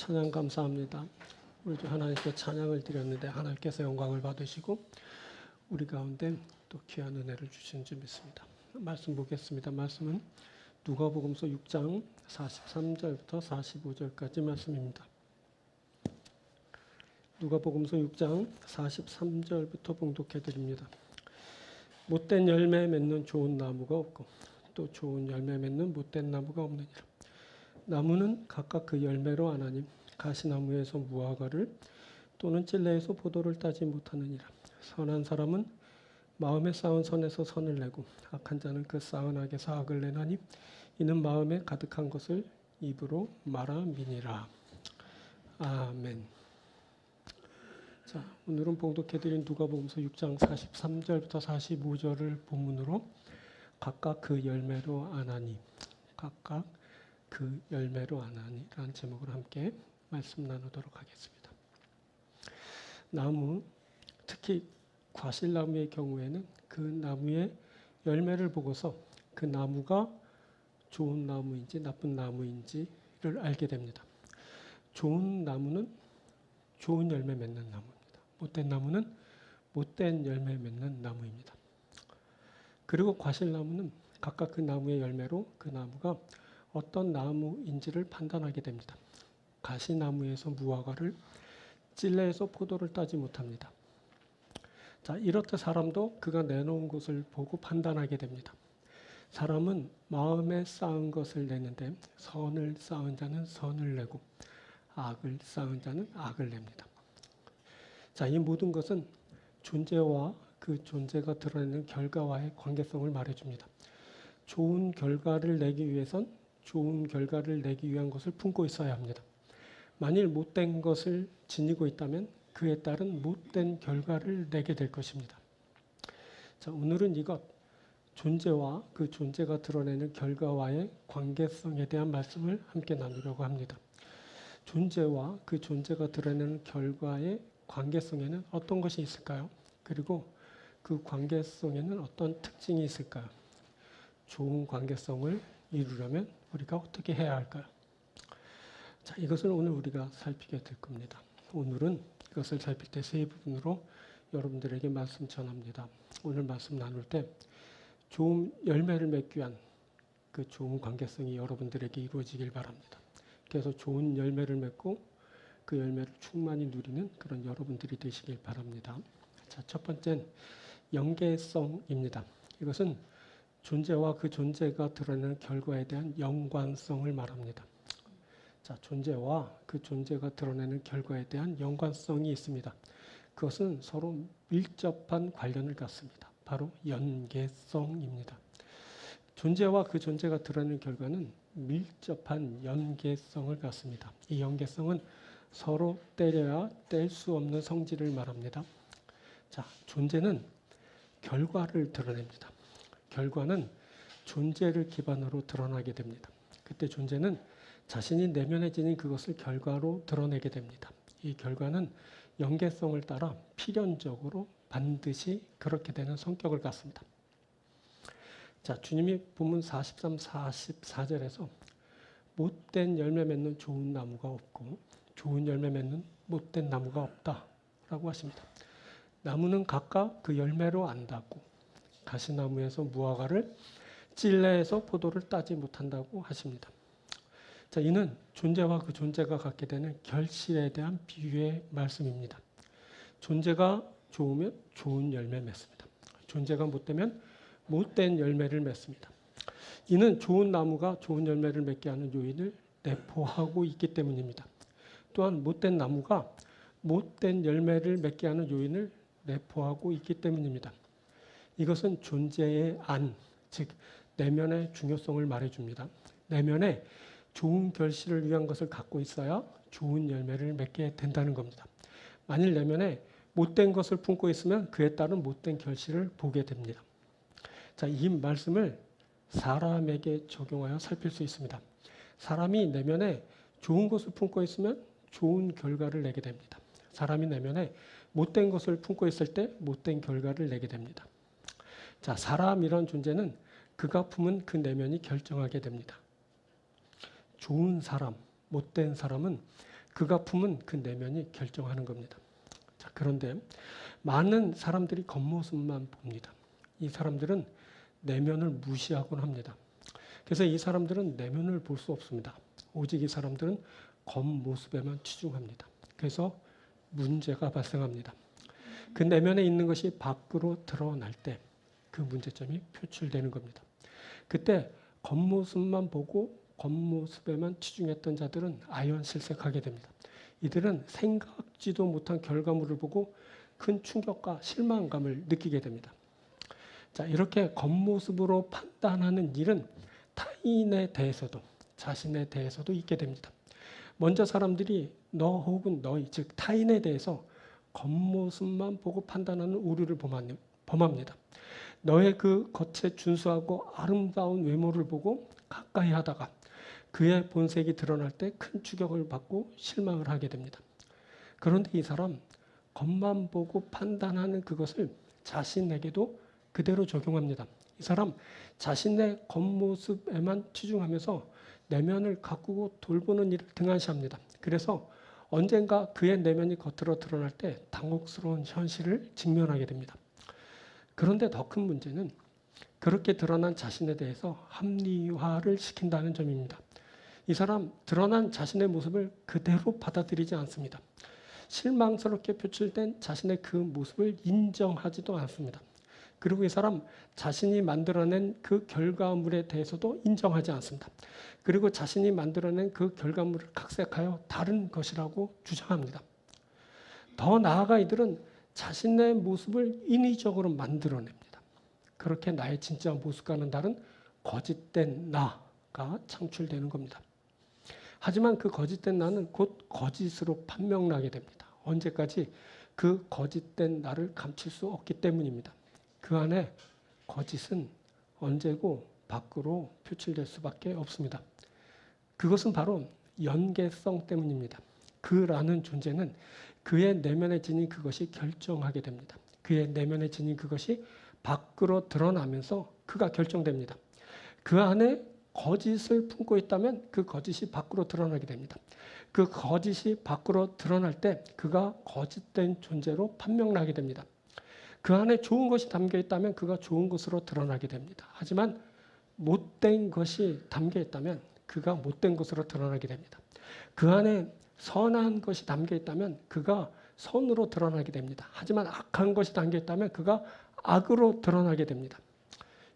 찬양 감사합니다. 우리 주 하나님께 찬양을 드렸는데 하나님께서 영광을 받으시고 우리 가운데 또 귀한 은혜를 주신 줄 믿습니다. 말씀 보겠습니다. 말씀은 누가복음서 6장 43절부터 45절까지 말씀입니다. 누가복음서 6장 43절부터 봉독해 드립니다. 못된 열매 맺는 좋은 나무가 없고 또 좋은 열매 맺는 못된 나무가 없느니라. 나무는 각각 그 열매로 아나니 가시나무에서 무화과를 또는 찔레에서 포도를 따지 못하느니라. 선한 사람은 마음에 쌓은 선에서 선을 내고 악한 자는 그 쌓은 악에서 악을 내나니 이는 마음에 가득한 것을 입으로 말함이니라. 아멘. 자, 오늘은 봉독해드린 누가복음서 6장 43절부터 45절을 본문으로 각각 그 열매로 아나니, 각각 그 열매로 아나니라는 제목으로 함께 말씀 나누도록 하겠습니다. 나무, 특히 과실나무의 경우에는 그 나무의 열매를 보고서 그 나무가 좋은 나무인지 나쁜 나무인지를 알게 됩니다. 좋은 나무는 좋은 열매 맺는 나무입니다. 못된 나무는 못된 열매 맺는 나무입니다. 그리고 과실나무는 각각 그 나무의 열매로 그 나무가 어떤 나무인지를 판단하게 됩니다. 가시나무에서 무화과를, 찔레에서 포도를 따지 못합니다. 자, 이렇듯 사람도 그가 내놓은 것을 보고 판단하게 됩니다. 사람은 마음에 쌓은 것을 내는데 선을 쌓은 자는 선을 내고 악을 쌓은 자는 악을 냅니다. 자, 이 모든 것은 존재와 그 존재가 드러내는 결과와의 관계성을 말해줍니다. 좋은 결과를 내기 위해선 좋은 결과를 내기 위한 것을 품고 있어야 합니다. 만일 못된 것을 지니고 있다면 그에 따른 못된 결과를 내게 될 것입니다. 자, 오늘은 이것, 존재와 그 존재가 드러내는 결과와의 관계성에 대한 말씀을 함께 나누려고 합니다. 존재와 그 존재가 드러내는 결과의 관계성에는 어떤 것이 있을까요? 그리고 그 관계성에는 어떤 특징이 있을까요? 좋은 관계성을 이루려면 우리가 어떻게 해야 할까요? 자, 이것을 오늘 우리가 살피게 될 겁니다. 오늘은 이것을 살필 때 세 부분으로 여러분들에게 말씀 전합니다. 오늘 말씀 나눌 때 좋은 열매를 맺기 위한 그 좋은 관계성이 여러분들에게 이루어지길 바랍니다. 그래서 좋은 열매를 맺고 그 열매를 충만히 누리는 그런 여러분들이 되시길 바랍니다. 자, 첫 번째는 연계성입니다. 이것은 존재와 그 존재가 드러내는 결과에 대한 연관성을 말합니다. 자, 존재와 그 존재가 드러내는 결과에 대한 연관성이 있습니다. 그것은 서로 밀접한 관련을 갖습니다. 바로 연계성입니다. 존재와 그 존재가 드러내는 결과는 밀접한 연계성을 갖습니다. 이 연계성은 서로 떼려야 뗄 수 없는 성질을 말합니다. 자, 존재는 결과를 드러냅니다. 결과는 존재를 기반으로 드러나게 됩니다. 그때 존재는 자신이 내면에 지닌 그것을 결과로 드러내게 됩니다. 이 결과는 연계성을 따라 필연적으로 반드시 그렇게 되는 성격을 갖습니다. 자, 주님이 본문 43, 44절에서 못된 열매 맺는 좋은 나무가 없고 좋은 열매 맺는 못된 나무가 없다라고 하십니다. 나무는 각각 그 열매로 안다고, 가시나무에서 무화과를, 찔레에서 포도를 따지 못한다고 하십니다. 자, 이는 존재와 그 존재가 갖게 되는 결실에 대한 비유의 말씀입니다. 존재가 좋으면 좋은 열매 맺습니다. 존재가 못되면 못된 열매를 맺습니다. 이는 좋은 나무가 좋은 열매를 맺게 하는 요인을 내포하고 있기 때문입니다. 또한 못된 나무가 못된 열매를 맺게 하는 요인을 내포하고 있기 때문입니다. 이것은 존재의 안, 즉 내면의 중요성을 말해줍니다. 내면에 좋은 결실을 위한 것을 갖고 있어야 좋은 열매를 맺게 된다는 겁니다. 만일 내면에 못된 것을 품고 있으면 그에 따른 못된 결실을 보게 됩니다. 자, 이 말씀을 사람에게 적용하여 살필 수 있습니다. 사람이 내면에 좋은 것을 품고 있으면 좋은 결과를 내게 됩니다. 사람이 내면에 못된 것을 품고 있을 때 못된 결과를 내게 됩니다. 자, 사람이란 존재는 그가 품은 그 내면이 결정하게 됩니다. 좋은 사람, 못된 사람은 그가 품은 그 내면이 결정하는 겁니다. 자, 그런데 많은 사람들이 겉모습만 봅니다. 이 사람들은 내면을 무시하곤 합니다. 그래서 이 사람들은 내면을 볼 수 없습니다. 오직 이 사람들은 겉모습에만 치중합니다. 그래서 문제가 발생합니다. 그 내면에 있는 것이 밖으로 드러날 때 그 문제점이 표출되는 겁니다. 그때 겉모습만 보고 겉모습에만 치중했던 자들은 아연실색하게 됩니다. 이들은 생각지도 못한 결과물을 보고 큰 충격과 실망감을 느끼게 됩니다. 자, 이렇게 겉모습으로 판단하는 일은 타인에 대해서도 자신에 대해서도 있게 됩니다. 먼저 사람들이 너 혹은 너희, 즉 타인에 대해서 겉모습만 보고 판단하는 오류를 범합니다. 너의 그 겉에 준수하고 아름다운 외모를 보고 가까이 하다가 그의 본색이 드러날 때 큰 충격을 받고 실망을 하게 됩니다. 그런데 이 사람 겉만 보고 판단하는 그것을 자신에게도 그대로 적용합니다. 이 사람 자신의 겉모습에만 치중하면서 내면을 가꾸고 돌보는 일을 등한시합니다. 그래서 언젠가 그의 내면이 겉으로 드러날 때 당혹스러운 현실을 직면하게 됩니다. 그런데 더 큰 문제는 그렇게 드러난 자신에 대해서 합리화를 시킨다는 점입니다. 이 사람 드러난 자신의 모습을 그대로 받아들이지 않습니다. 실망스럽게 표출된 자신의 그 모습을 인정하지도 않습니다. 그리고 이 사람 자신이 만들어낸 그 결과물에 대해서도 인정하지 않습니다. 그리고 자신이 만들어낸 그 결과물을 각색하여 다른 것이라고 주장합니다. 더 나아가 이들은 자신의 모습을 인위적으로 만들어냅니다. 그렇게 나의 진짜 모습과는 다른 거짓된 나가 창출되는 겁니다. 하지만 그 거짓된 나는 곧 거짓으로 판명나게 됩니다. 언제까지? 그 거짓된 나를 감출 수 없기 때문입니다. 그 안에 거짓은 언제고 밖으로 표출될 수밖에 없습니다. 그것은 바로 연계성 때문입니다. 그라는 존재는 그의 내면에 지닌 그것이 결정하게 됩니다. 그의 내면에 지닌 그것이 밖으로 드러나면서 그가 결정됩니다. 그 안에 거짓을 품고 있다면 그 거짓이 밖으로 드러나게 됩니다. 그 거짓이 밖으로 드러날 때 그가 거짓된 존재로 판명나게 됩니다. 그 안에 좋은 것이 담겨 있다면 그가 좋은 것으로 드러나게 됩니다. 하지만 못된 것이 담겨 있다면 그가 못된 것으로 드러나게 됩니다. 그 안에 선한 것이 담겨 있다면 그가 선으로 드러나게 됩니다. 하지만 악한 것이 담겨 있다면 그가 악으로 드러나게 됩니다.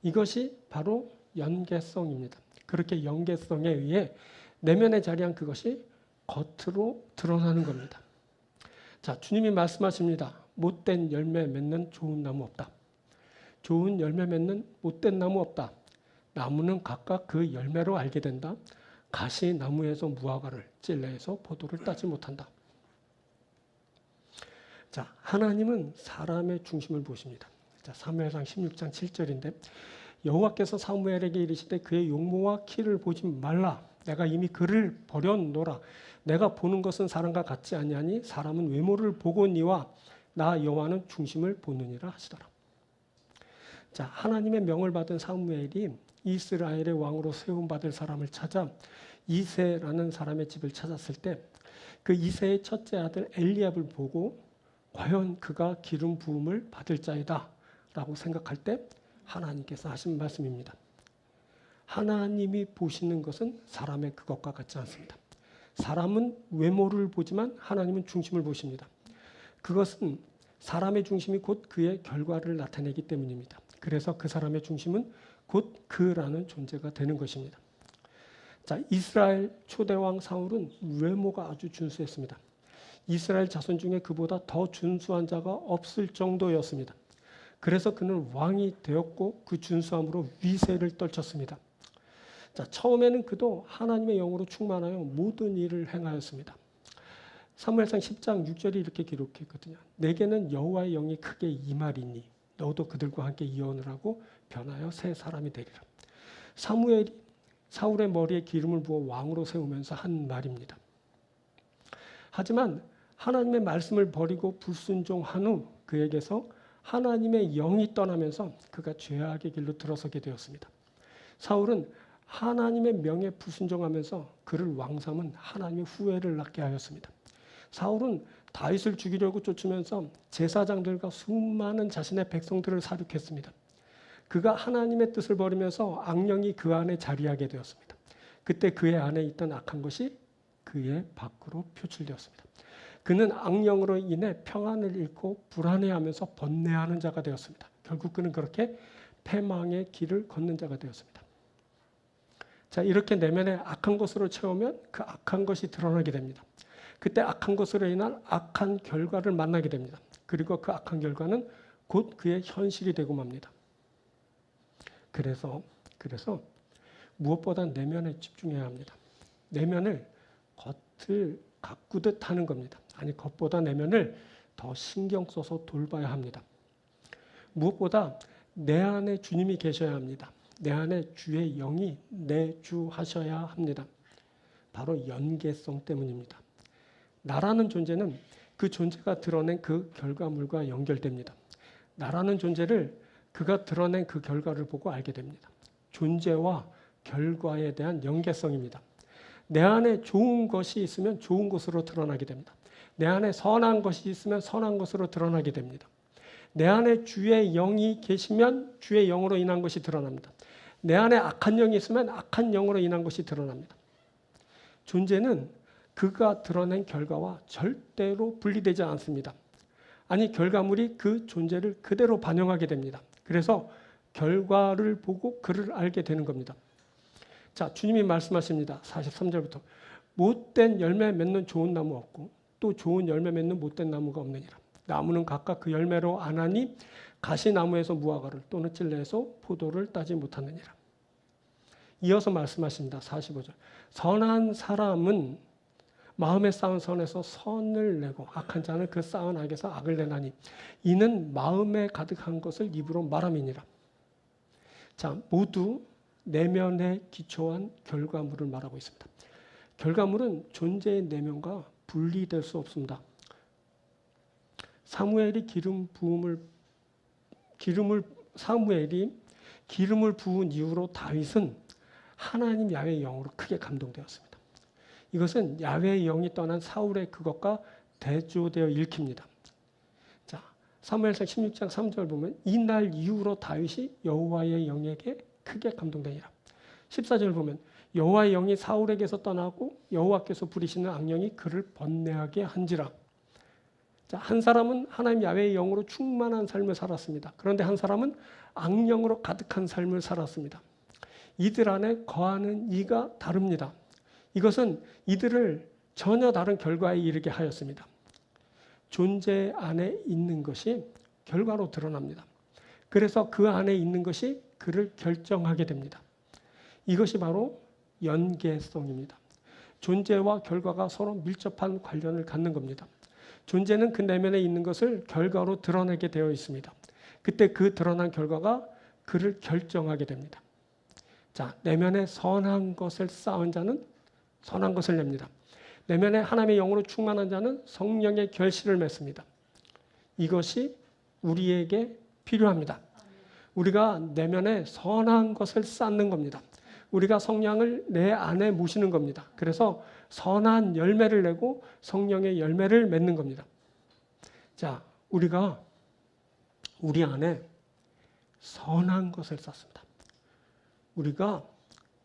이것이 바로 연계성입니다. 그렇게 연계성에 의해 내면에 자리한 그것이 겉으로 드러나는 겁니다. 자, 주님이 말씀하십니다. 못된 열매 맺는 좋은 나무 없다. 좋은 열매 맺는 못된 나무 없다. 나무는 각각 그 열매로 알게 된다. 가시 나무에서 무화과를, 찔레에서 포도를 따지 못한다. 자, 하나님은 사람의 중심을 보십니다. 자, 사무엘상 16장 7절인데 여호와께서 사무엘에게 이르시되 그의 용모와 키를 보지 말라. 내가 이미 그를 버려놓으라. 내가 보는 것은 사람과 같지 아니하니 사람은 외모를 보거니와 나 여호와는 중심을 보느니라 하시더라. 자, 하나님의 명을 받은 사무엘이 이스라엘의 왕으로 세움받을 사람을 찾아 이새라는 사람의 집을 찾았을 때 그 이새의 첫째 아들 엘리압을 보고 과연 그가 기름 부음을 받을 자이다 라고 생각할 때 하나님께서 하신 말씀입니다. 하나님이 보시는 것은 사람의 그것과 같지 않습니다. 사람은 외모를 보지만 하나님은 중심을 보십니다. 그것은 사람의 중심이 곧 그의 결과를 나타내기 때문입니다. 그래서 그 사람의 중심은 곧 그라는 존재가 되는 것입니다. 자, 이스라엘 초대왕 사울은 외모가 아주 준수했습니다. 이스라엘 자손 중에 그보다 더 준수한 자가 없을 정도였습니다. 그래서 그는 왕이 되었고 그 준수함으로 위세를 떨쳤습니다. 자, 처음에는 그도 하나님의 영으로 충만하여 모든 일을 행하였습니다. 사무엘상 10장 6절이 이렇게 기록했거든요. 내게는 여호와의 영이 크게 임하리니 너도 그들과 함께 예언을 하고 변하여 새 사람이 되리라. 사무엘이 사울의 머리에 기름을 부어 왕으로 세우면서 한 말입니다. 하지만 하나님의 말씀을 버리고 불순종한 후 그에게서 하나님의 영이 떠나면서 그가 죄악의 길로 들어서게 되었습니다. 사울은 하나님의 명에 불순종하면서 그를 왕삼은 하나님의 후회를 낳게 하였습니다. 사울은 다윗을 죽이려고 쫓으면서 제사장들과 수많은 자신의 백성들을 사륙했습니다. 그가 하나님의 뜻을 버리면서 악령이 그 안에 자리하게 되었습니다. 그때 그의 안에 있던 악한 것이 그의 밖으로 표출되었습니다. 그는 악령으로 인해 평안을 잃고 불안해하면서 번뇌하는 자가 되었습니다. 결국 그는 그렇게 패망의 길을 걷는 자가 되었습니다. 자, 이렇게 내면에 악한 것으로 채우면 그 악한 것이 드러나게 됩니다. 그때 악한 것으로 인한 악한 결과를 만나게 됩니다. 그리고 그 악한 결과는 곧 그의 현실이 되고 맙니다. 그래서 무엇보다 내면에 집중해야 합니다. 내면을 겉을 가꾸듯 하는 겁니다. 아니, 겉보다 내면을 더 신경 써서 돌봐야 합니다. 무엇보다 내 안에 주님이 계셔야 합니다. 내 안에 주의 영이 내주하셔야 합니다. 바로 연계성 때문입니다. 나라는 존재는 그 존재가 드러낸 그 결과물과 연결됩니다. 나라는 존재를 그가 드러낸 그 결과를 보고 알게 됩니다. 존재와 결과에 대한 연계성입니다. 내 안에 좋은 것이 있으면 좋은 것으로 드러나게 됩니다. 내 안에 선한 것이 있으면 선한 것으로 드러나게 됩니다. 내 안에 주의 영이 계시면 주의 영으로 인한 것이 드러납니다. 내 안에 악한 영이 있으면 악한 영으로 인한 것이 드러납니다. 존재는 그가 드러낸 결과와 절대로 분리되지 않습니다. 아니, 결과물이 그 존재를 그대로 반영하게 됩니다. 그래서 결과를 보고 그를 알게 되는 겁니다. 자, 주님이 말씀하십니다. 43절부터 못된 열매 맺는 좋은 나무 없고 또 좋은 열매 맺는 못된 나무가 없느니라. 나무는 각각 그 열매로 아나니 가시나무에서 무화과를 또는 찔레에서 포도를 따지 못하느니라. 이어서 말씀하십니다. 45절. 선한 사람은 마음에 쌓은 선에서 선을 내고 악한 자는 그 쌓은 악에서 악을 내나니 이는 마음에 가득한 것을 입으로 말함이니라. 자, 모두 내면에 기초한 결과물을 말하고 있습니다. 결과물은 존재의 내면과 분리될 수 없습니다. 사무엘이 기름을 부은 이후로 다윗은 하나님 야훼의 영으로 크게 감동되었습니다. 이것은 야훼의 영이 떠난 사울의 그것과 대조되어 읽힙니다. 자, 사무엘상 16장 3절 보면 이날 이후로 다윗이 여호와의 영에게 크게 감동되니라. 14절 보면 여호와의 영이 사울에게서 떠나고 여호와께서 부리시는 악령이 그를 번뇌하게 한지라. 자, 한 사람은 하나님 야훼의 영으로 충만한 삶을 살았습니다. 그런데 한 사람은 악령으로 가득한 삶을 살았습니다. 이들 안에 거하는 이가 다릅니다. 이것은 이들을 전혀 다른 결과에 이르게 하였습니다. 존재 안에 있는 것이 결과로 드러납니다. 그래서 그 안에 있는 것이 그를 결정하게 됩니다. 이것이 바로 연계성입니다. 존재와 결과가 서로 밀접한 관련을 갖는 겁니다. 존재는 그 내면에 있는 것을 결과로 드러내게 되어 있습니다. 그때 그 드러난 결과가 그를 결정하게 됩니다. 자, 내면에 선한 것을 쌓은 자는 선한 것을 냅니다. 내면에 하나님의 영으로 충만한 자는 성령의 결실을 맺습니다. 이것이 우리에게 필요합니다. 우리가 내면에 선한 것을 쌓는 겁니다. 우리가 성령을 내 안에 모시는 겁니다. 그래서 선한 열매를 내고 성령의 열매를 맺는 겁니다. 자, 우리가 우리 안에 선한 것을 쌓습니다. 우리가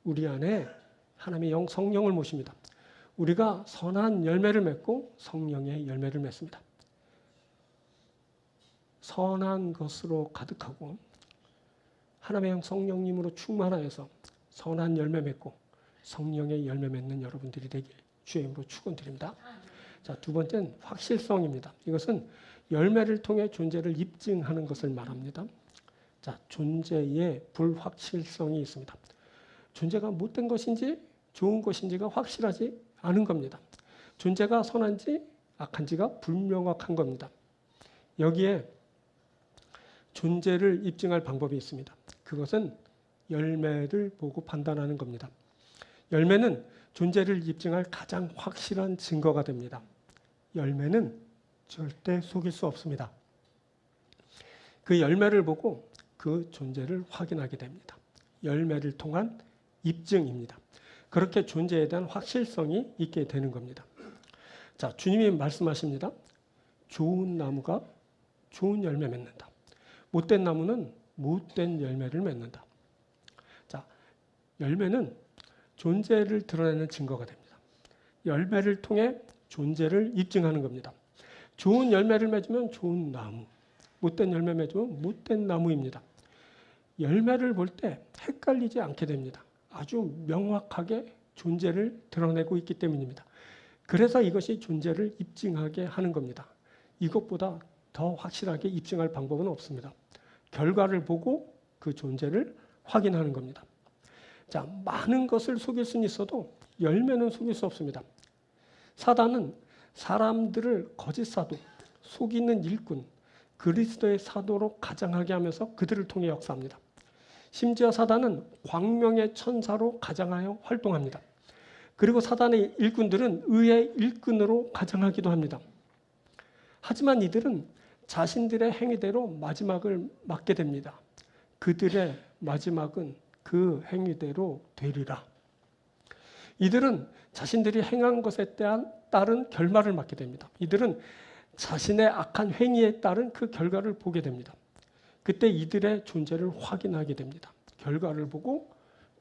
우리 안에 하나님의 영 성령을 모십니다. 우리가 선한 열매를 맺고 성령의 열매를 맺습니다. 선한 것으로 가득하고 하나님의 영 성령님으로 충만하여서 선한 열매 맺고 성령의 열매 맺는 여러분들이 되길 주의 이름으로 축원드립니다. 자, 두 번째는 확실성입니다. 이것은 열매를 통해 존재를 입증하는 것을 말합니다. 자, 존재의 불확실성이 있습니다. 존재가 못된 것인지 좋은 것인지가 확실하지 않은 겁니다. 존재가 선한지 악한지가 불명확한 겁니다. 여기에 존재를 입증할 방법이 있습니다. 그것은 열매를 보고 판단하는 겁니다. 열매는 존재를 입증할 가장 확실한 증거가 됩니다. 열매는 절대 속일 수 없습니다. 그 열매를 보고 그 존재를 확인하게 됩니다. 열매를 통한 입증입니다. 그렇게 존재에 대한 확실성이 있게 되는 겁니다. 자, 주님이 말씀하십니다. 좋은 나무가 좋은 열매 맺는다. 못된 나무는 못된 열매를 맺는다. 자, 열매는 존재를 드러내는 증거가 됩니다. 열매를 통해 존재를 입증하는 겁니다. 좋은 열매를 맺으면 좋은 나무, 못된 열매 맺으면 못된 나무입니다. 열매를 볼 때 헷갈리지 않게 됩니다. 아주 명확하게 존재를 드러내고 있기 때문입니다. 그래서 이것이 존재를 입증하게 하는 겁니다. 이것보다 더 확실하게 입증할 방법은 없습니다. 결과를 보고 그 존재를 확인하는 겁니다. 자, 많은 것을 속일 수는 있어도 열매는 속일 수 없습니다. 사단은 사람들을 거짓 사도, 속이는 일꾼, 그리스도의 사도로 가장하게 하면서 그들을 통해 역사합니다. 심지어 사단은 광명의 천사로 가장하여 활동합니다. 그리고 사단의 일꾼들은 의의 일꾼으로 가장하기도 합니다. 하지만 이들은 자신들의 행위대로 마지막을 맞게 됩니다. 그들의 마지막은 그 행위대로 되리라. 이들은 자신들이 행한 것에 따른 결말을 맞게 됩니다. 이들은 자신의 악한 행위에 따른 그 결과를 보게 됩니다. 그때 이들의 존재를 확인하게 됩니다. 결과를 보고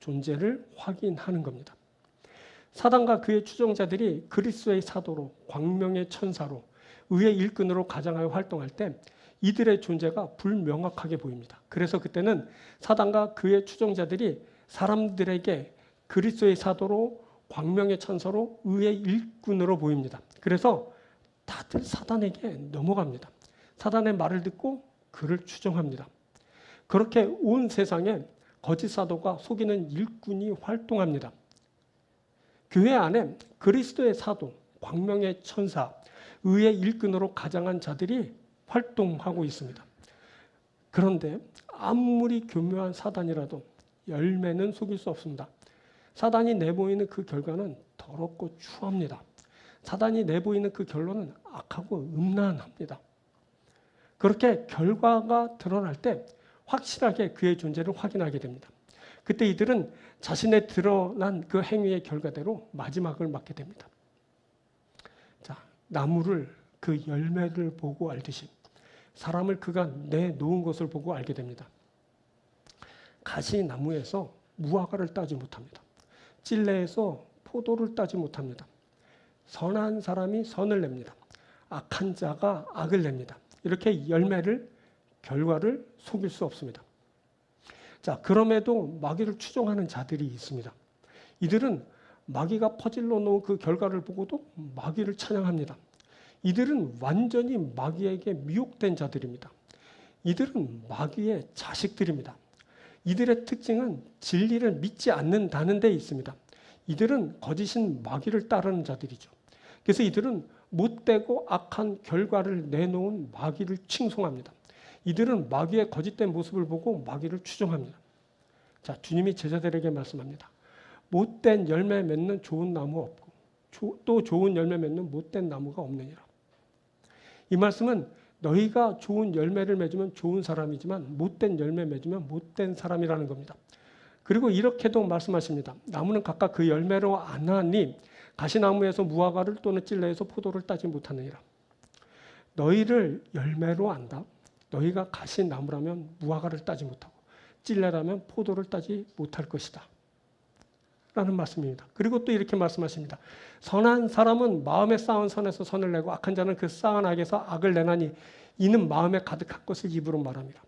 존재를 확인하는 겁니다. 사단과 그의 추종자들이 그리스도의 사도로, 광명의 천사로, 의의 일꾼으로 가장하여 활동할 때 이들의 존재가 불명확하게 보입니다. 그래서 그때는 사단과 그의 추종자들이 사람들에게 그리스도의 사도로, 광명의 천사로, 의의 일꾼으로 보입니다. 그래서 다들 사단에게 넘어갑니다. 사단의 말을 듣고 그를 추종합니다. 그렇게 온 세상에 거짓 사도가 속이는 일꾼이 활동합니다. 교회 안에 그리스도의 사도, 광명의 천사, 의의 일꾼으로 가장한 자들이 활동하고 있습니다. 그런데 아무리 교묘한 사단이라도 열매는 속일 수 없습니다. 사단이 내보이는 그 결과는 더럽고 추합니다. 사단이 내보이는 그 결론은 악하고 음란합니다. 그렇게 결과가 드러날 때 확실하게 그의 존재를 확인하게 됩니다. 그때 이들은 자신의 드러난 그 행위의 결과대로 마지막을 맞게 됩니다. 자, 나무를 그 열매를 보고 알듯이 사람을 그가 내놓은 것을 보고 알게 됩니다. 가시나무에서 무화과를 따지 못합니다. 찔레에서 포도를 따지 못합니다. 선한 사람이 선을 냅니다. 악한 자가 악을 냅니다. 이렇게 결과를 속일 수 없습니다. 자, 그럼에도 마귀를 추종하는 자들이 있습니다. 이들은 마귀가 퍼질러 놓은 그 결과를 보고도 마귀를 찬양합니다. 이들은 완전히 마귀에게 미혹된 자들입니다. 이들은 마귀의 자식들입니다. 이들의 특징은 진리를 믿지 않는다는 데 있습니다. 이들은 거짓인 마귀를 따르는 자들이죠. 그래서 이들은 못되고 악한 결과를 내놓은 마귀를 칭송합니다. 이들은 마귀의 거짓된 모습을 보고 마귀를 추종합니다. 자, 주님이 제자들에게 말씀합니다. 못된 열매 맺는 좋은 나무 없고 또 좋은 열매 맺는 못된 나무가 없느니라. 이 말씀은 너희가 좋은 열매를 맺으면 좋은 사람이지만 못된 열매 맺으면 못된 사람이라는 겁니다. 그리고 이렇게도 말씀하십니다. 나무는 각각 그 열매로 아나니 가시나무에서 무화과를 또는 찔레에서 포도를 따지 못하느니라. 너희를 열매로 안다. 너희가 가시나무라면 무화과를 따지 못하고 찔레라면 포도를 따지 못할 것이다. 라는 말씀입니다. 그리고 또 이렇게 말씀하십니다. 선한 사람은 마음에 쌓은 선에서 선을 내고 악한 자는 그 쌓은 악에서 악을 내나니 이는 마음에 가득한 것을 입으로 말합니다.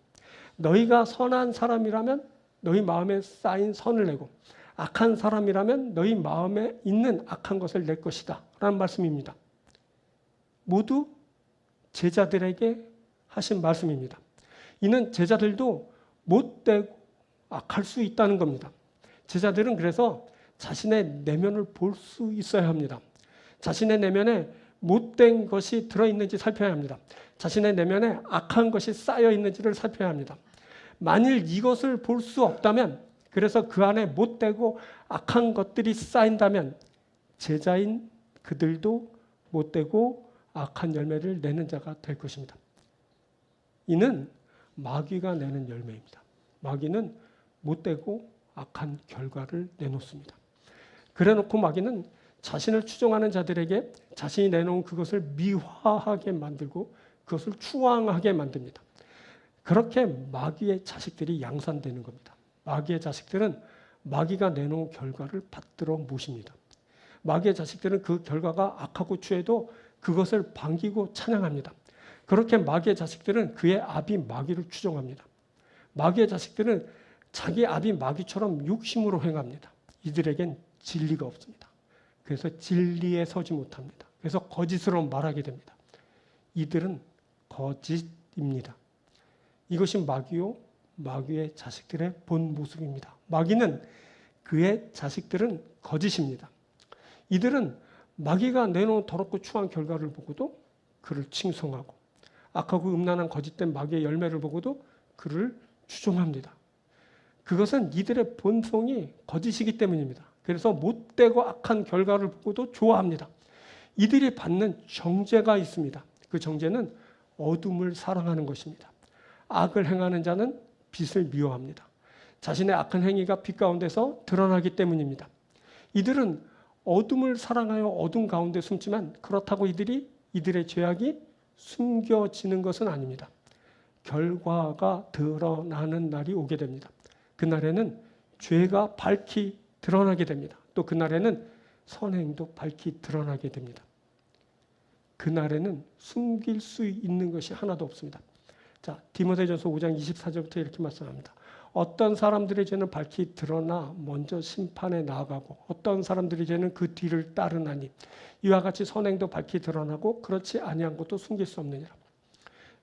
너희가 선한 사람이라면 너희 마음에 쌓인 선을 내고 악한 사람이라면 너희 마음에 있는 악한 것을 낼 것이다. 라는 말씀입니다. 모두 제자들에게 하신 말씀입니다. 이는 제자들도 못되고 악할 수 있다는 겁니다. 제자들은 그래서 자신의 내면을 볼 수 있어야 합니다. 자신의 내면에 못된 것이 들어있는지 살펴야 합니다. 자신의 내면에 악한 것이 쌓여 있는지를 살펴야 합니다. 만일 이것을 볼 수 없다면, 그래서 그 안에 못되고 악한 것들이 쌓인다면 제자인 그들도 못되고 악한 열매를 내는 자가 될 것입니다. 이는 마귀가 내는 열매입니다. 마귀는 못되고 악한 결과를 내놓습니다. 그래놓고 마귀는 자신을 추종하는 자들에게 자신이 내놓은 그것을 미화하게 만들고 그것을 추앙하게 만듭니다. 그렇게 마귀의 자식들이 양산되는 겁니다. 마귀의 자식들은 마귀가 내놓은 결과를 받들어 모십니다. 마귀의 자식들은 그 결과가 악하고 추해도 그것을 반기고 찬양합니다. 그렇게 마귀의 자식들은 그의 아비 마귀를 추종합니다. 마귀의 자식들은 자기 아비 마귀처럼 육심으로 행합니다. 이들에겐 진리가 없습니다. 그래서 진리에 서지 못합니다. 그래서 거짓으로 말하게 됩니다. 이들은 거짓입니다. 이것이 마귀요, 마귀의 자식들의 본 모습입니다. 마귀는 그의 자식들은 거짓입니다. 이들은 마귀가 내놓은 더럽고 추한 결과를 보고도 그를 칭송하고 악하고 음란한 거짓된 마귀의 열매를 보고도 그를 추종합니다. 그것은 이들의 본성이 거짓이기 때문입니다. 그래서 못되고 악한 결과를 보고도 좋아합니다. 이들이 받는 정죄가 있습니다. 그 정죄는 어둠을 사랑하는 것입니다. 악을 행하는 자는 빛을 미워합니다. 자신의 악한 행위가 빛 가운데서 드러나기 때문입니다. 이들은 어둠을 사랑하여 어둠 가운데 숨지만 그렇다고 이들의 죄악이 숨겨지는 것은 아닙니다. 결과가 드러나는 날이 오게 됩니다. 그날에는 죄가 밝히 드러나게 됩니다. 또 그날에는 선행도 밝히 드러나게 됩니다. 그날에는 숨길 수 있는 것이 하나도 없습니다. 자, 디모데전서 5장 24절부터 이렇게 말씀합니다. 어떤 사람들의 죄는 밝히 드러나 먼저 심판에 나아가고 어떤 사람들의 죄는 그 뒤를 따르나니 이와 같이 선행도 밝히 드러나고 그렇지 아니한 것도 숨길 수 없느니라.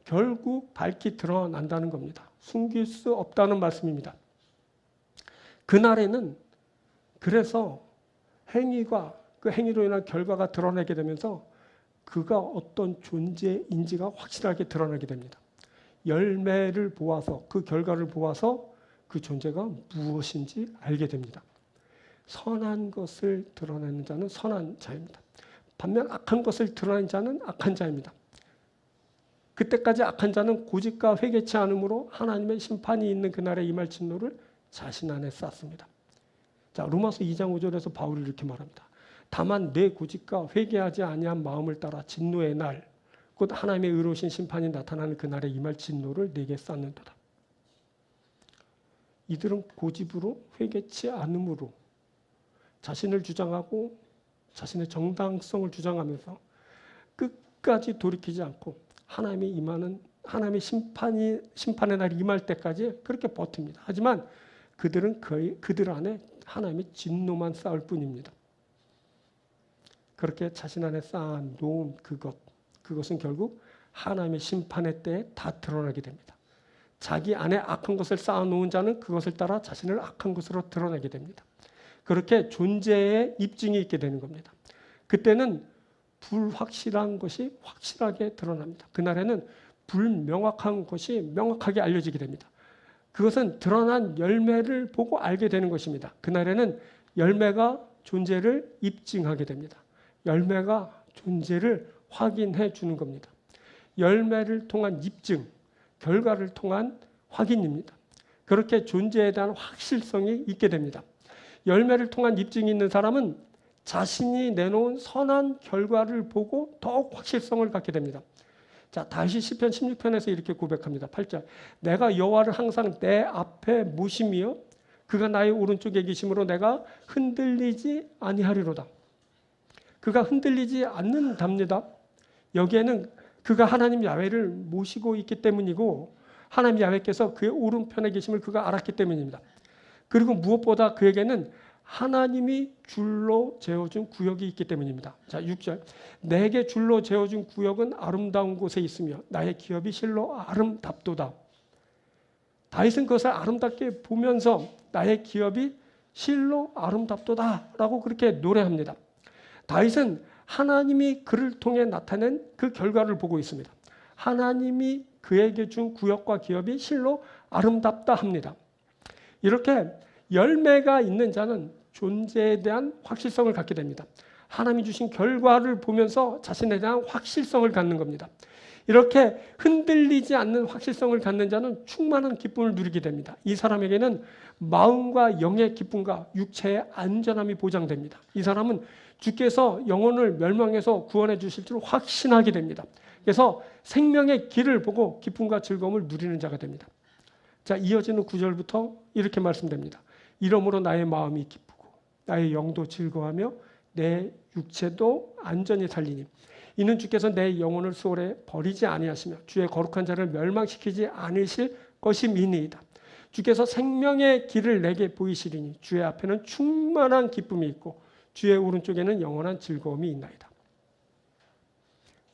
결국 밝히 드러난다는 겁니다. 숨길 수 없다는 말씀입니다. 그날에는 그래서 행위가 그 행위로 인한 결과가 드러나게 되면서 그가 어떤 존재인지가 확실하게 드러나게 됩니다. 열매를 보아서 그 결과를 보아서 그 존재가 무엇인지 알게 됩니다. 선한 것을 드러내는 자는 선한 자입니다. 반면 악한 것을 드러내는 자는 악한 자입니다. 그때까지 악한 자는 고집과 회개치 않음으로 하나님의 심판이 있는 그날에 임할 진노를 자신 안에 쌓습니다. 자, 로마서 2장 5절에서 바울이 이렇게 말합니다. 다만 내 고집과 회개하지 아니한 마음을 따라 진노의 날, 곧 하나님의 의로우신 심판이 나타나는 그날에 임할 진노를 내게 쌓는도다. 이들은 고집으로 회개치 않음으로 자신을 주장하고 자신의 정당성을 주장하면서 끝까지 돌이키지 않고 하나님의 심판의 날이 임할 때까지 그렇게 버팁니다. 하지만 그들은 그들 안에 하나님의 진노만 쌓을 뿐입니다. 그렇게 자신 안에 쌓아놓은 그것은 결국 하나님의 심판의 때에 다 드러나게 됩니다. 자기 안에 악한 것을 쌓아놓은 자는 그것을 따라 자신을 악한 것으로 드러내게 됩니다. 그렇게 존재의 입증이 있게 되는 겁니다. 그때는 불확실한 것이 확실하게 드러납니다. 그날에는 불명확한 것이 명확하게 알려지게 됩니다. 그것은 드러난 열매를 보고 알게 되는 것입니다. 그날에는 열매가 존재를 입증하게 됩니다. 열매가 존재를 확인해 주는 겁니다. 열매를 통한 입증, 결과를 통한 확인입니다. 그렇게 존재에 대한 확실성이 있게 됩니다. 열매를 통한 입증이 있는 사람은 자신이 내놓은 선한 결과를 보고 더욱 확실성을 갖게 됩니다. 자, 다시 시편 16편에서 이렇게 고백합니다. 8절. 내가 여호와를 항상 내 앞에 모심이요 그가 나의 오른쪽에 계심으로 내가 흔들리지 아니하리로다. 그가 흔들리지 않는답니다. 여기에는 그가 하나님 야훼를 모시고 있기 때문이고 하나님 야훼께서 그의 오른편에 계심을 그가 알았기 때문입니다. 그리고 무엇보다 그에게는 하나님이 줄로 재어준 구역이 있기 때문입니다. 자, 6절. 내게 줄로 재어준 구역은 아름다운 곳에 있으며 나의 기업이 실로 아름답도다. 다윗은 그것을 아름답게 보면서 나의 기업이 실로 아름답도다 라고 그렇게 노래합니다. 다윗은 하나님이 그를 통해 나타낸 그 결과를 보고 있습니다. 하나님이 그에게 준 구역과 기업이 실로 아름답다 합니다. 이렇게 열매가 있는 자는 존재에 대한 확실성을 갖게 됩니다. 하나님이 주신 결과를 보면서 자신에 대한 확실성을 갖는 겁니다. 이렇게 흔들리지 않는 확실성을 갖는 자는 충만한 기쁨을 누리게 됩니다. 이 사람에게는 마음과 영의 기쁨과 육체의 안전함이 보장됩니다. 이 사람은 주께서 영혼을 멸망해서 구원해 주실 줄 확신하게 됩니다. 그래서 생명의 길을 보고 기쁨과 즐거움을 누리는 자가 됩니다. 자, 이어지는 9절부터 이렇게 말씀됩니다. 이러므로 나의 마음이 기쁘고 나의 영도 즐거워하며 내 육체도 안전히 살리니 이는 주께서 내 영혼을 수월에 버리지 아니하시며 주의 거룩한 자를 멸망시키지 않으실 것임이니이다. 주께서 생명의 길을 내게 보이시리니 주의 앞에는 충만한 기쁨이 있고 주의 오른쪽에는 영원한 즐거움이 있나이다.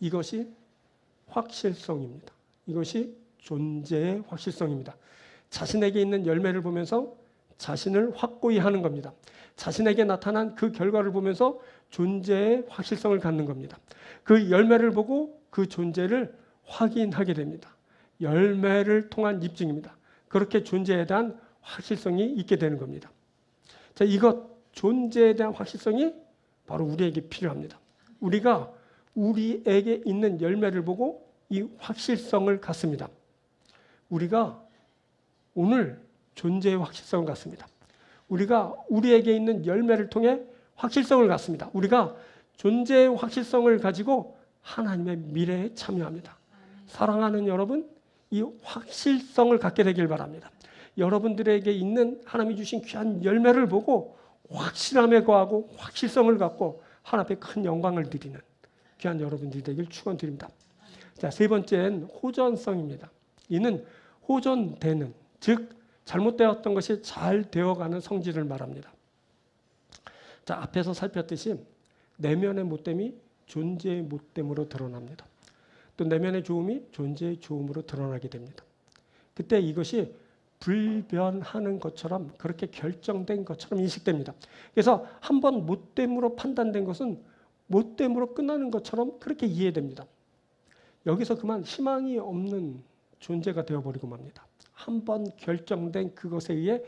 이것이 확실성입니다. 이것이 존재의 확실성입니다. 자신에게 있는 열매를 보면서 자신을 확고히 하는 겁니다. 자신에게 나타난 그 결과를 보면서 존재의 확실성을 갖는 겁니다. 그 열매를 보고 그 존재를 확인하게 됩니다. 열매를 통한 입증입니다. 그렇게 존재에 대한 확실성이 있게 되는 겁니다. 자, 이것 존재에 대한 확실성이 바로 우리에게 필요합니다. 우리가 우리에게 있는 열매를 보고 이 확실성을 갖습니다. 우리가 오늘 존재의 확실성을 갖습니다. 우리가 우리에게 있는 열매를 통해 확실성을 갖습니다. 우리가 존재의 확실성을 가지고 하나님의 미래에 참여합니다. 사랑하는 여러분, 이 확실성을 갖게 되길 바랍니다. 여러분들에게 있는 하나님이 주신 귀한 열매를 보고 확실함에 거하고 확실성을 갖고 하나님 앞에 큰 영광을 드리는 귀한 여러분들이 되길 축원드립니다. 자, 세 번째는 호전성입니다. 이는 호전되는, 즉 잘못되었던 것이 잘 되어가는 성질을 말합니다. 자, 앞에서 살폈듯이 내면의 못됨이 존재의 못됨으로 드러납니다. 또 내면의 좋음이 존재의 좋음으로 드러나게 됩니다. 그때 이것이 불변하는 것처럼, 그렇게 결정된 것처럼 인식됩니다. 그래서 한번 못됨으로 판단된 것은 못됨으로 끝나는 것처럼 그렇게 이해됩니다. 여기서 그만 희망이 없는 존재가 되어버리고 맙니다. 한번 결정된 그것에 의해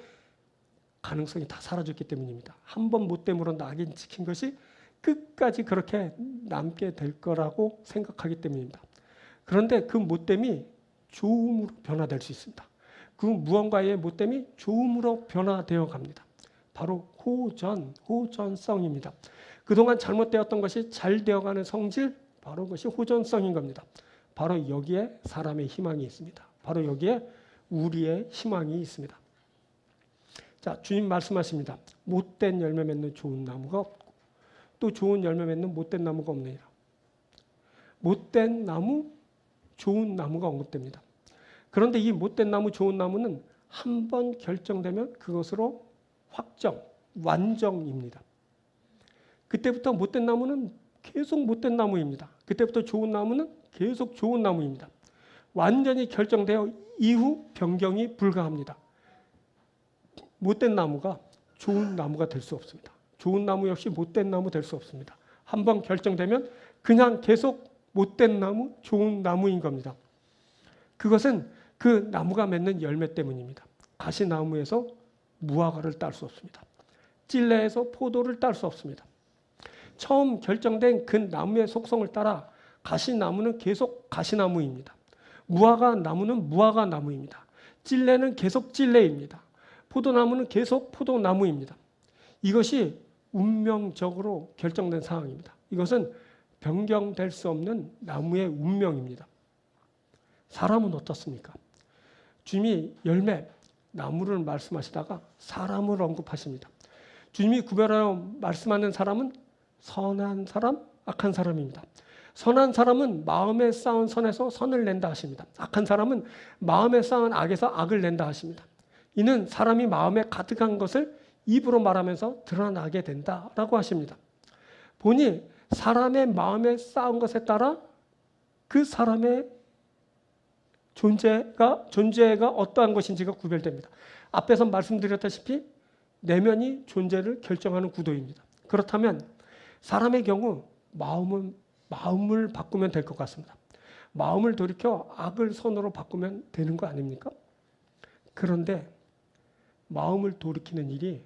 가능성이 다 사라졌기 때문입니다. 한번 못됨으로 낙인 찍힌 것이 끝까지 그렇게 남게 될 거라고 생각하기 때문입니다. 그런데 그 못됨이 좋음으로 변화될 수 있습니다. 그 무언가의 못됨이 좋음으로 변화되어 갑니다. 바로 호전성입니다. 그동안 잘못되었던 것이 잘 되어가는 성질, 바로 그것이 호전성인 겁니다. 바로 여기에 사람의 희망이 있습니다. 바로 여기에 우리의 희망이 있습니다. 자, 주님 말씀하십니다. 못된 열매 맺는 좋은 나무가 없고 또 좋은 열매 맺는 못된 나무가 없느니라. 못된 나무, 좋은 나무가 언급됩니다. 그런데 이 못된 나무, 좋은 나무는 한번 결정되면 그것으로 확정, 완정입니다. 그때부터 못된 나무는 계속 못된 나무입니다. 그때부터 좋은 나무는 계속 좋은 나무입니다. 완전히 결정되어 이후 변경이 불가합니다. 못된 나무가 좋은 나무가 될 수 없습니다. 좋은 나무 역시 못된 나무 될 수 없습니다. 한번 결정되면 그냥 계속 못된 나무, 좋은 나무인 겁니다. 그것은 그 나무가 맺는 열매 때문입니다. 가시나무에서 무화과를 딸 수 없습니다. 찔레에서 포도를 딸 수 없습니다. 처음 결정된 그 나무의 속성을 따라 가시나무는 계속 가시나무입니다. 무화과 나무는 무화과 나무입니다. 찔레는 계속 찔레입니다. 포도나무는 계속 포도나무입니다. 이것이 운명적으로 결정된 상황입니다. 이것은 변경될 수 없는 나무의 운명입니다. 사람은 어떻습니까? 주님이 열매, 나무를 말씀하시다가 사람을 언급하십니다. 주님이 구별하여 말씀하는 사람은 선한 사람, 악한 사람입니다. 선한 사람은 마음에 쌓은 선에서 선을 낸다 하십니다. 악한 사람은 마음에 쌓은 악에서 악을 낸다 하십니다. 이는 사람이 마음에 가득한 것을 입으로 말하면서 드러나게 된다라고 하십니다. 보니 사람의 마음에 쌓은 것에 따라 그 사람의 존재가 어떠한 것인지가 구별됩니다. 앞에서 말씀드렸다시피 내면이 존재를 결정하는 구도입니다. 그렇다면 사람의 경우 마음을 바꾸면 될 것 같습니다. 마음을 돌이켜 악을 선으로 바꾸면 되는 거 아닙니까? 그런데 마음을 돌이키는 일이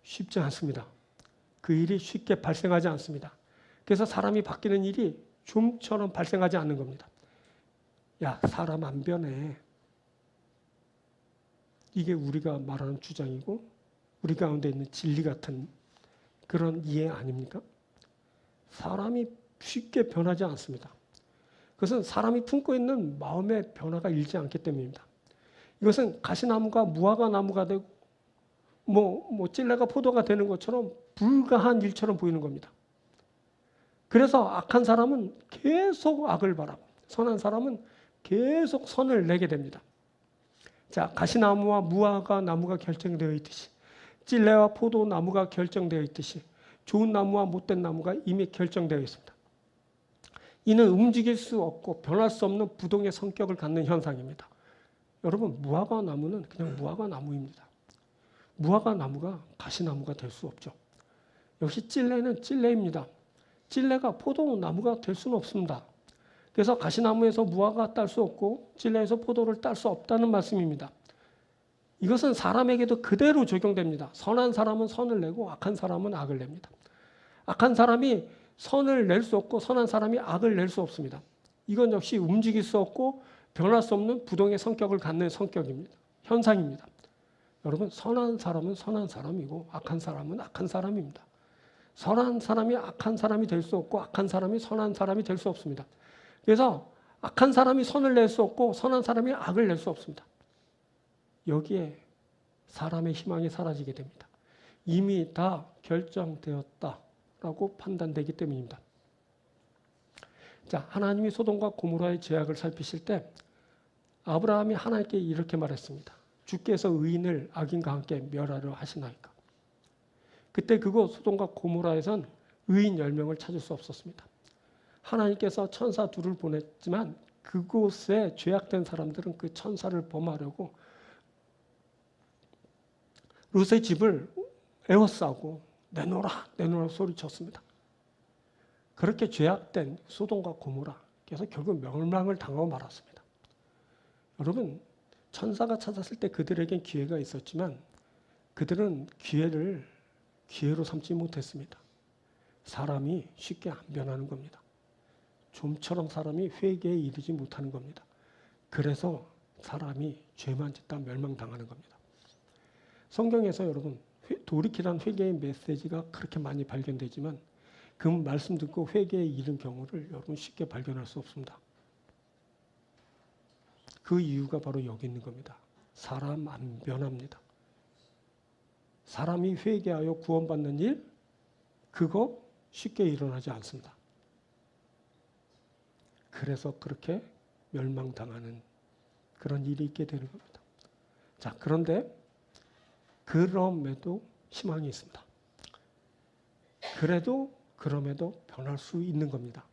쉽지 않습니다. 그 일이 쉽게 발생하지 않습니다. 그래서 사람이 바뀌는 일이 좀처럼 발생하지 않는 겁니다. 야, 사람 안 변해. 이게 우리가 말하는 주장이고 우리 가운데 있는 진리 같은 그런 이해 아닙니까? 사람이 쉽게 변하지 않습니다. 그것은 사람이 품고 있는 마음의 변화가 일지 않기 때문입니다. 이것은 가시나무가 무화과 나무가 되고 찔레가 포도가 되는 것처럼 불가한 일처럼 보이는 겁니다. 그래서 악한 사람은 계속 악을 바라고 선한 사람은 계속 선을 내게 됩니다. 자, 가시나무와 무화과 나무가 결정되어 있듯이 찔레와 포도나무가 결정되어 있듯이 좋은 나무와 못된 나무가 이미 결정되어 있습니다. 이는 움직일 수 없고 변할 수 없는 부동의 성격을 갖는 현상입니다. 여러분, 무화과 나무는 그냥 무화과 나무입니다. 무화과 나무가 가시나무가 될 수 없죠. 역시 찔레는 찔레입니다. 찔레가 포도나무가 될 수는 없습니다. 그래서 가시나무에서 무화과 딸 수 없고 찔레에서 포도를 딸 수 없다는 말씀입니다. 이것은 사람에게도 그대로 적용됩니다. 선한 사람은 선을 내고 악한 사람은 악을 냅니다. 악한 사람이 선을 낼 수 없고 선한 사람이 악을 낼 수 없습니다. 이건 역시 움직일 수 없고 변할 수 없는 부동의 성격을 갖는 성격입니다. 현상입니다. 여러분, 선한 사람은 선한 사람이고 악한 사람은 악한 사람입니다. 선한 사람이 악한 사람이 될 수 없고 악한 사람이 선한 사람이 될 수 없습니다. 그래서 악한 사람이 선을 낼 수 없고 선한 사람이 악을 낼 수 없습니다. 여기에 사람의 희망이 사라지게 됩니다. 이미 다 결정되었다라고 판단되기 때문입니다. 자, 하나님이 소돔과 고모라의 죄악을 살피실 때 아브라함이 하나님께 이렇게 말했습니다. 주께서 의인을 악인과 함께 멸하려 하시나이까. 그때 그곳 소돔과 고모라에선 의인 10명을 찾을 수 없었습니다. 하나님께서 천사 둘을 보냈지만 그곳에 죄악된 사람들은 그 천사를 범하려고 롯의 집을 에워싸고 내놓으라 내놓으라 소리쳤습니다. 그렇게 죄악된 소돔과 고모라 그래서 결국 멸망을 당하고 말았습니다. 여러분, 천사가 찾았을 때 그들에겐 기회가 있었지만 그들은 기회로 삼지 못했습니다. 사람이 쉽게 안 변하는 겁니다. 좀처럼 사람이 회개에 이르지 못하는 겁니다. 그래서 사람이 죄만 짓다 멸망당하는 겁니다. 성경에서 여러분 돌이키란 회개의 메시지가 그렇게 많이 발견되지만 그 말씀 듣고 회개에 이른 경우를 여러분 쉽게 발견할 수 없습니다. 그 이유가 바로 여기 있는 겁니다. 사람 안 변합니다. 사람이 회개하여 구원받는 일, 그거 쉽게 일어나지 않습니다. 그래서 그렇게 멸망당하는 그런 일이 있게 되는 겁니다. 자, 그런데 그럼에도 희망이 있습니다. 그럼에도 변할 수 있는 겁니다.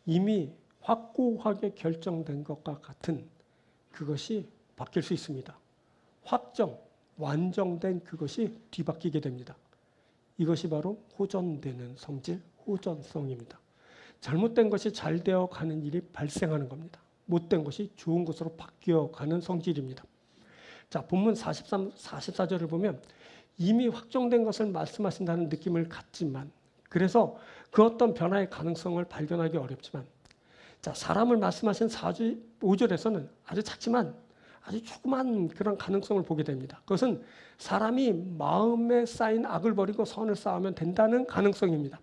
이미 확고하게 결정된 것과 같은 그것이 바뀔 수 있습니다. 완정된 그것이 뒤바뀌게 됩니다. 이것이 바로 호전되는 성질, 호전성입니다. 잘못된 것이 잘 되어 가는 일이 발생하는 겁니다. 못된 것이 좋은 것으로 바뀌어가는 성질입니다. 자, 본문 44절을 보면 이미 확정된 것을 말씀하신다는 느낌을 갖지만 그래서 그 어떤 변화의 가능성을 발견하기 어렵지만 자, 사람을 말씀하신 5절에서는 아주 작지만 아주 조그만 그런 가능성을 보게 됩니다. 그것은 사람이 마음에 쌓인 악을 버리고 선을 쌓으면 된다는 가능성입니다.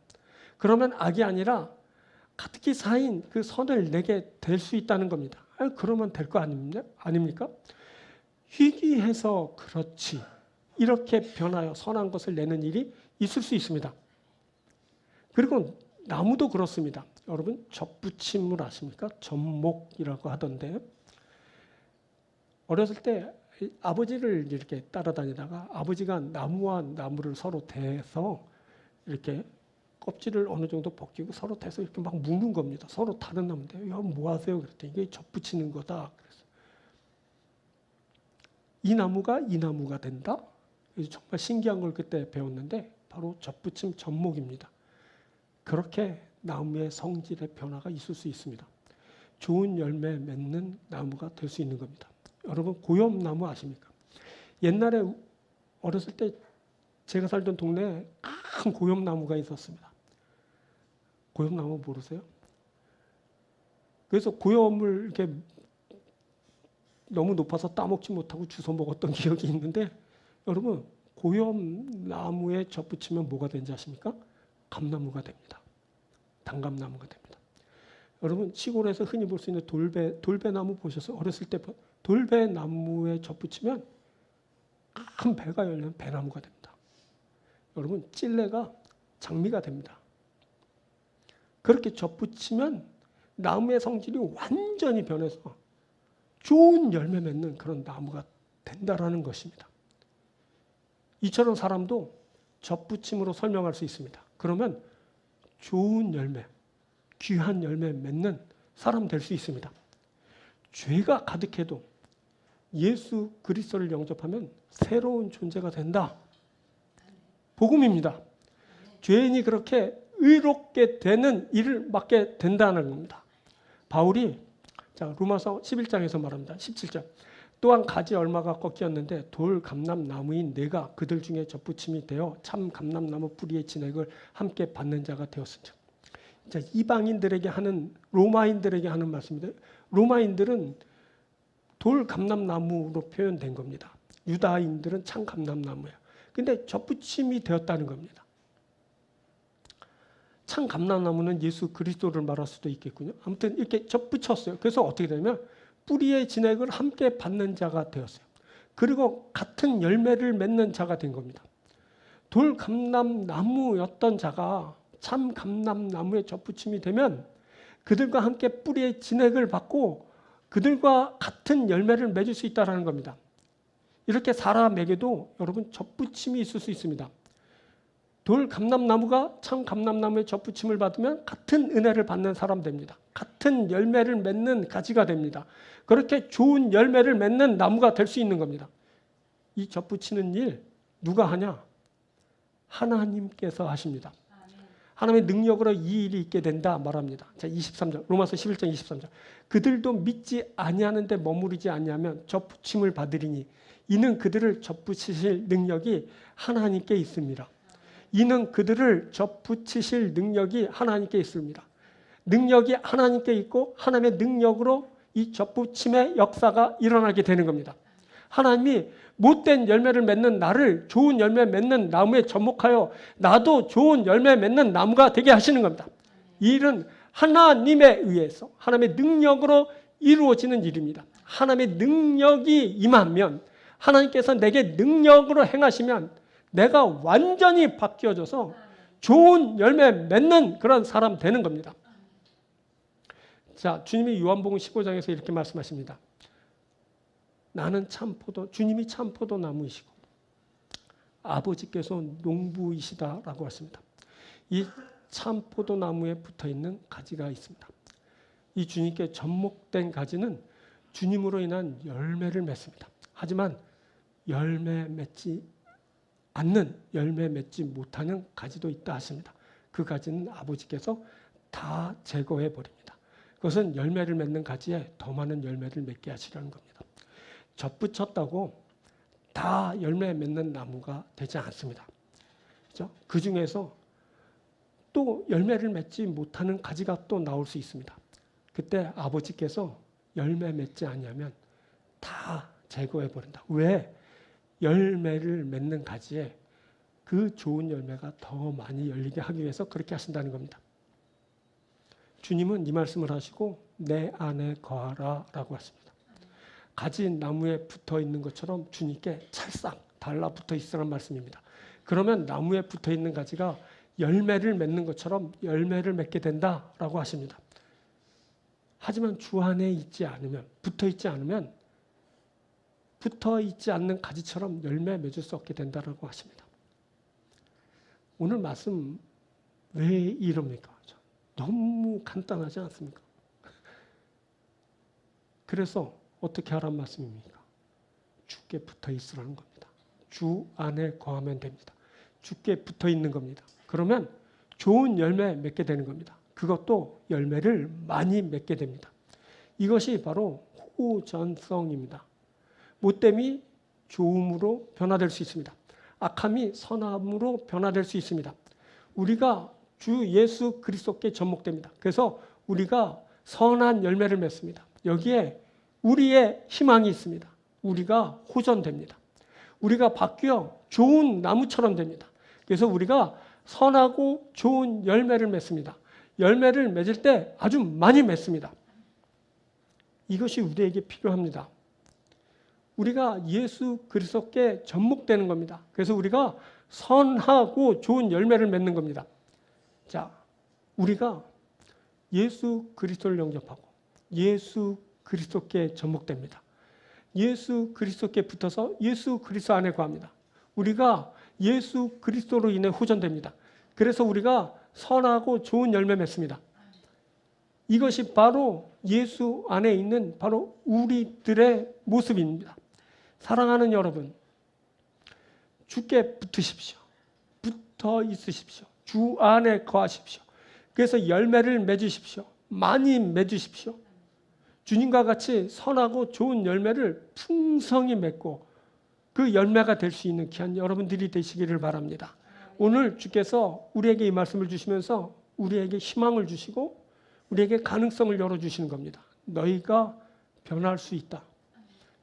그러면 악이 아니라 가득히 쌓인 그 선을 내게 될 수 있다는 겁니다. 그러면 될 거 아닙니까? 희귀해서 그렇지 이렇게 변하여 선한 것을 내는 일이 있을 수 있습니다. 그리고 나무도 그렇습니다. 여러분 접붙임을 아십니까? 접목이라고 하던데 어렸을 때 아버지를 이렇게 따라다니다가 아버지가 나무와 나무를 서로 대서 이렇게 껍질을 어느 정도 벗기고 서로 대서 이렇게 막 묶는 겁니다. 서로 다른 나무인데 이거 뭐 하세요? 그랬더니 이게 접붙이는 거다. 그래서 이 나무가 된다? 정말 신기한 걸 그때 배웠는데 바로 접붙임 접목입니다. 그렇게 나무의 성질의 변화가 있을 수 있습니다. 좋은 열매 맺는 나무가 될 수 있는 겁니다. 여러분 고염나무 아십니까? 옛날에 어렸을 때 제가 살던 동네에 큰 고염나무가 있었습니다. 고염나무 모르세요? 그래서 고염을 이렇게 너무 높아서 따먹지 못하고 주워 먹었던 기억이 있는데, 여러분 고염 나무에 접붙이면 뭐가 되는지 아십니까? 감나무가 됩니다. 단감나무가 됩니다. 여러분 시골에서 흔히 볼 수 있는 돌배나무 보셔서 어렸을 때 돌배나무에 접붙이면 큰 배가 열리는 배나무가 됩니다. 여러분 찔레가 장미가 됩니다. 그렇게 접붙이면 나무의 성질이 완전히 변해서 좋은 열매 맺는 그런 나무가 된다라는 것입니다. 이처럼 사람도 접붙임으로 설명할 수 있습니다. 그러면 좋은 열매, 귀한 열매 맺는 사람 될 수 있습니다. 죄가 가득해도 예수 그리스도를 영접하면 새로운 존재가 된다. 복음입니다. 죄인이 그렇게 의롭게 되는 일을 맡게 된다는 겁니다. 바울이 로마서 11장에서 말합니다. 17절. 또한 가지 얼마가 꺾였는데 돌 감람나무인 내가 그들 중에 접붙임이 되어 참 감람나무 뿌리의 진액을 함께 받는 자가 되었은즉. 이방인들에게 하는, 로마인들에게 하는 말씀입니다. 로마인들은 돌 감람나무로 표현된 겁니다. 유다인들은 참 감람나무예요. 근데 접붙임이 되었다는 겁니다. 참 감람나무는 예수 그리스도를 말할 수도 있겠군요. 아무튼 이렇게 접붙였어요. 그래서 어떻게 되냐면 뿌리의 진액을 함께 받는 자가 되었어요. 그리고 같은 열매를 맺는 자가 된 겁니다. 돌 감람나무였던 자가 참 감람나무에 접붙임이 되면 그들과 함께 뿌리의 진액을 받고 그들과 같은 열매를 맺을 수 있다는 겁니다. 이렇게 사람에게도 여러분 접붙임이 있을 수 있습니다. 돌 감람나무가 참 감람나무에 접붙임을 받으면 같은 은혜를 받는 사람 됩니다. 같은 열매를 맺는 가지가 됩니다. 그렇게 좋은 열매를 맺는 나무가 될 수 있는 겁니다. 이 접붙이는 일 누가 하냐? 하나님께서 하십니다. 하나님의 능력으로 이 일이 있게 된다 말합니다. 자, 23절. 로마서 11장 23절. 그들도 믿지 아니하는데 머무르지 아니하면 접붙임을 받으리니 이는 그들을 접붙이실 능력이 하나님께 있습니다. 이는 그들을 접붙이실 능력이 하나님께 있습니다. 능력이 하나님께 있고 하나님의 능력으로 이 접붙임의 역사가 일어나게 되는 겁니다. 하나님이 못된 열매를 맺는 나를 좋은 열매 맺는 나무에 접목하여 나도 좋은 열매 맺는 나무가 되게 하시는 겁니다. 이 일은 하나님에 의해서 하나님의 능력으로 이루어지는 일입니다. 하나님의 능력이 임하면 하나님께서 내게 능력으로 행하시면 내가 완전히 바뀌어져서 좋은 열매 맺는 그런 사람 되는 겁니다. 자, 주님이 요한복음 15장에서 이렇게 말씀하십니다. 나는 주님이 참 포도나무이시고 아버지께서 농부이시다라고 하십니다. 이 참 포도나무에 붙어있는 가지가 있습니다. 이 주님께 접목된 가지는 주님으로 인한 열매를 맺습니다. 하지만 열매 맺지 못하는 가지도 있다 하십니다. 그 가지는 아버지께서 다 제거해 버립니다. 그것은 열매를 맺는 가지에 더 많은 열매를 맺게 하시려는 겁니다. 접붙였다고 다 열매 맺는 나무가 되지 않습니다. 그렇죠? 그 중에서 또 열매를 맺지 못하는 가지가 또 나올 수 있습니다. 그때 아버지께서 열매 맺지 않으면 다 제거해 버린다. 왜? 열매를 맺는 가지에 그 좋은 열매가 더 많이 열리게 하기 위해서 그렇게 하신다는 겁니다. 주님은 이 말씀을 하시고 내 안에 거하라 라고 하십니다. 가지 나무에 붙어 있는 것처럼 주님께 찰싹 달라붙어 있으라는 말씀입니다. 그러면 나무에 붙어 있는 가지가 열매를 맺는 것처럼 열매를 맺게 된다라고 하십니다. 하지만 주 안에 붙어 있지 않는 가지처럼 열매 맺을 수 없게 된다라고 하십니다. 오늘 말씀 왜 이럽니까? 너무 간단하지 않습니까? 그래서 어떻게 하란 말씀입니까? 주께 붙어 있으라는 겁니다. 주 안에 거하면 됩니다. 주께 붙어 있는 겁니다. 그러면 좋은 열매 맺게 되는 겁니다. 그것도 열매를 많이 맺게 됩니다. 이것이 바로 호전성입니다. 못됨이 좋음으로 변화될 수 있습니다. 악함이 선함으로 변화될 수 있습니다. 우리가 주 예수 그리스도께 접목됩니다. 그래서 우리가 선한 열매를 맺습니다. 여기에 우리의 희망이 있습니다. 우리가 호전됩니다. 우리가 바뀌어 좋은 나무처럼 됩니다. 그래서 우리가 선하고 좋은 열매를 맺습니다. 열매를 맺을 때 아주 많이 맺습니다. 이것이 우리에게 필요합니다. 우리가 예수 그리스도께 접목되는 겁니다. 그래서 우리가 선하고 좋은 열매를 맺는 겁니다. 자, 우리가 예수 그리스도를 영접하고 예수 그리스도께 접목됩니다. 예수 그리스도께 붙어서 예수 그리스도 안에 거합니다. 우리가 예수 그리스도로 인해 호전됩니다. 그래서 우리가 선하고 좋은 열매 맺습니다. 이것이 바로 예수 안에 있는 바로 우리들의 모습입니다. 사랑하는 여러분, 주께 붙으십시오. 붙어 있으십시오. 주 안에 거하십시오. 그래서 열매를 맺으십시오. 많이 맺으십시오. 주님과 같이 선하고 좋은 열매를 풍성히 맺고 그 열매가 될 수 있는 귀한 여러분들이 되시기를 바랍니다. 오늘 주께서 우리에게 이 말씀을 주시면서 우리에게 희망을 주시고 우리에게 가능성을 열어주시는 겁니다. 너희가 변할 수 있다.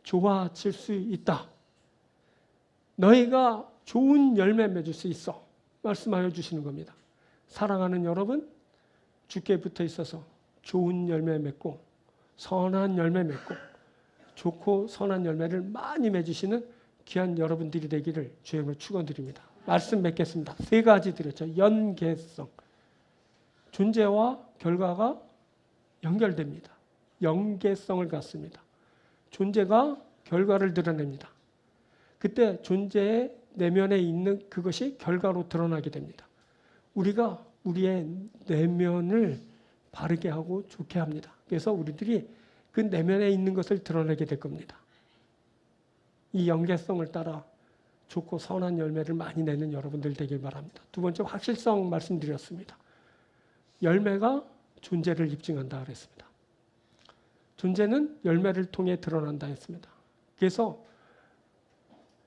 좋아질 수 있다. 너희가 좋은 열매 맺을 수 있어. 말씀하여 주시는 겁니다. 사랑하는 여러분, 주께 붙어 있어서 좋은 열매 맺고 선한 열매 맺고 좋고 선한 열매를 많이 맺으시는 귀한 여러분들이 되기를 주의 이름으로 축원드립니다. 말씀 맺겠습니다. 3가지 드렸죠. 연계성. 존재와 결과가 연결됩니다. 연계성을 갖습니다. 존재가 결과를 드러냅니다. 그때 존재의 내면에 있는 그것이 결과로 드러나게 됩니다. 우리가 우리의 내면을 바르게 하고 좋게 합니다. 그래서 우리들이 그 내면에 있는 것을 드러내게 될 겁니다. 이 연계성을 따라 좋고 선한 열매를 많이 내는 여러분들 되길 바랍니다. 2번째, 확실성 말씀드렸습니다. 열매가 존재를 입증한다 그랬습니다. 존재는 열매를 통해 드러난다 했습니다. 그래서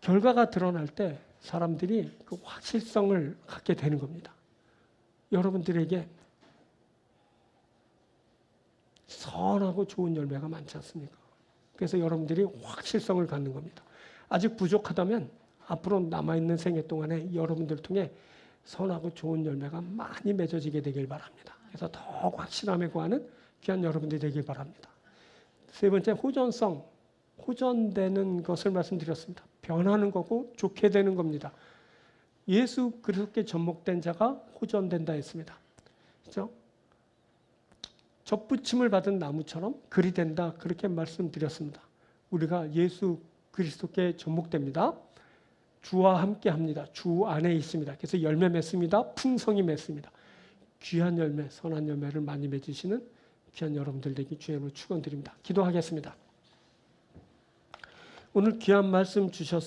결과가 드러날 때 사람들이 그 확실성을 갖게 되는 겁니다. 여러분들에게 선하고 좋은 열매가 많지 않습니까? 그래서 여러분들이 확실성을 갖는 겁니다. 아직 부족하다면 앞으로 남아있는 생애 동안에 여러분들을 통해 선하고 좋은 열매가 많이 맺어지게 되길 바랍니다. 그래서 더욱 확실함에 구하는 귀한 여러분들이 되길 바랍니다. 3번째, 호전성. 호전되는 것을 말씀드렸습니다. 변하는 거고 좋게 되는 겁니다. 예수 그리스도께 접목된 자가 호전된다 했습니다. 그렇죠? 접붙임을 받은 나무처럼 그리 된다, 그렇게 말씀드렸습니다. 우리가 예수 그리스도께 접목됩니다. 주와 함께 합니다. 주 안에 있습니다. 그래서 열매 맺습니다. 풍성히 맺습니다. 귀한 열매, 선한 열매를 많이 맺으시는 귀한 여러분들 되기 주의 이름으로 축원드립니다. 기도하겠습니다. 오늘 귀한 말씀 주셔서